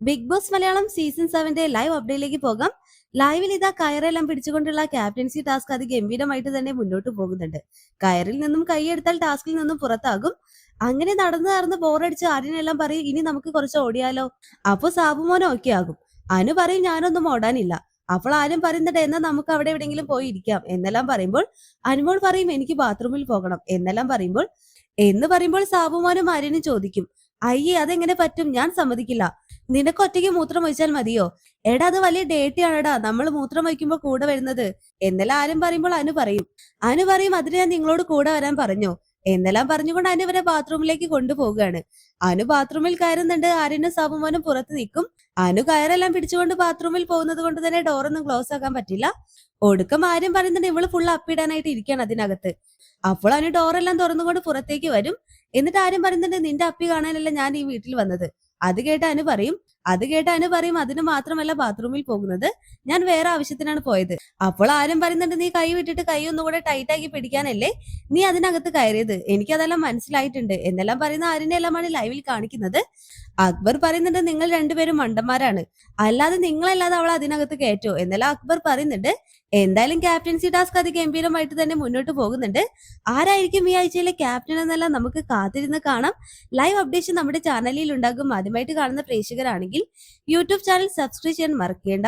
Big Boss Malayalam season 7 live അപ്ഡേറ്റിലേക്ക് പോകാം. ലൈവിൽ ഇതാ കയറെല്ലാം പിടിച്ചുകൊണ്ടുള്ള ക്യാപ്റ്റൻസി ടാസ്ക് അതിഗംഭീരമായിട്ട് തന്നെ മുന്നോട്ട് പോകുന്നുണ്ട്. കയറിൽ നിന്നും കൈയെടുത്താൽ ടാസ്കിൽ നിന്നും പുറത്താകും. അങ്ങനെ നടന്ന് ബോറടിച്ച് ആര്യനെല്ലാം പറയും, ഇനി നമുക്ക് കുറച്ച് ഓടിയാലോ. അപ്പൊ സാബുമോൻ ഓക്കെ ആകും. അനു പറയും, ഞാനൊന്നും ഓടാനില്ല. അപ്പോൾ ആരും പറയുന്നുണ്ട്, എന്നാ നമുക്ക് അവിടെ എവിടെയെങ്കിലും പോയി ഇരിക്കാം എന്നെല്ലാം പറയുമ്പോൾ അനുമോൾ പറയും, എനിക്ക് ബാത്റൂമിൽ പോകണം എന്നെല്ലാം പറയുമ്പോൾ സാബുമോനും ആര്യനും ചോദിക്കും, അയ്യേ അതെങ്ങനെ പറ്റും, ഞാൻ സമ്മതിക്കില്ല. നിനക്ക് ഒറ്റയ്ക്ക് മൂത്രം ഒഴിച്ചാൽ മതിയോ? എടാ അത് വലിയ ഡേറ്റി ആണെടാ, നമ്മൾ മൂത്രം വയ്ക്കുമ്പോ കൂടെ വരുന്നത് എന്നെല്ലാം ആരും പറയുമ്പോൾ അനു പറയും അതിന് ഞാൻ നിങ്ങളോട് കൂടെ വരാൻ പറഞ്ഞോ എന്നെല്ലാം പറഞ്ഞുകൊണ്ട് അനു വരെ ബാത്റൂമിലേക്ക് കൊണ്ടുപോവുകയാണ്. അനു ബാത്റൂമിൽ കയറുന്നുണ്ട്. ആര്യനും സാബുമോനും പുറത്ത് നിൽക്കും. അനു കയറെല്ലാം പിടിച്ചുകൊണ്ട് ബാത്റൂമിൽ പോകുന്നത് കൊണ്ട് തന്നെ ഡോറൊന്നും ക്ലോസ് ആക്കാൻ പറ്റില്ല. ഒടുക്കം ആര്യം പറയുന്നുണ്ട്, ഇവള് ഫുൾ അപ്പിടാനായിട്ട് ഇരിക്കുകയാണ് അതിനകത്ത്. അപ്പോൾ അനു ഡോറെല്ലാം തുറന്നുകൊണ്ട് പുറത്തേക്ക് വരും. എന്നിട്ട് ആര്യം പറയുന്നുണ്ട്, നിന്റെ അപ്പി കാണാനല്ല ഞാൻ ഈ വീട്ടിൽ വന്നത്. അത് കേട്ട് അനു പറയും അതിന് മാത്രമല്ല ബാത്റൂമിൽ പോകുന്നത്, ഞാൻ വേറെ ആവശ്യത്തിനാണ് പോയത്. അപ്പോൾ ആര്യം പറയുന്നുണ്ട്, നീ കൈ വിട്ടിട്ട് കൈ ഒന്നുകൂടെ ടൈറ്റ് ആക്കി പിടിക്കാനല്ലേ നീ അതിനകത്ത് കയറിയത്, എനിക്കതെല്ലാം മനസ്സിലായിട്ടുണ്ട് എന്നെല്ലാം പറയുന്ന ആര്യനെല്ലാമാണ് ലൈവിൽ കാണിക്കുന്നത്. അക്ബർ പറയുന്നുണ്ട്, നിങ്ങൾ രണ്ടുപേരും മണ്ടന്മാരാണ്, അല്ലാതെ നിങ്ങളല്ലാതെ അവൾ അതിനകത്ത് കയറ്റോ എന്നെല്ലാം അക്ബർ പറയുന്നുണ്ട്. എന്തായാലും ക്യാപ്റ്റൻസി ടാസ്ക് അതിഗംഭീരമായിട്ട് തന്നെ മുന്നോട്ട് പോകുന്നുണ്ട്. ആരായിരിക്കും ഈ ആഴ്ചയിലെ ക്യാപ്റ്റൻ എന്നെല്ലാം നമുക്ക് കാത്തിരുന്ന് കാണാം. ലൈവ് അപ്ഡേഷൻ നമ്മുടെ ചാനലിൽ ഉണ്ടാകും. ആദ്യമായിട്ട് കാണുന്ന പ്രേക്ഷകരാണെങ്കിൽ യൂട്യൂബ് ചാനൽ സബ്സ്ക്രൈബ് ചെയ്യാൻ മറക്കേണ്ട.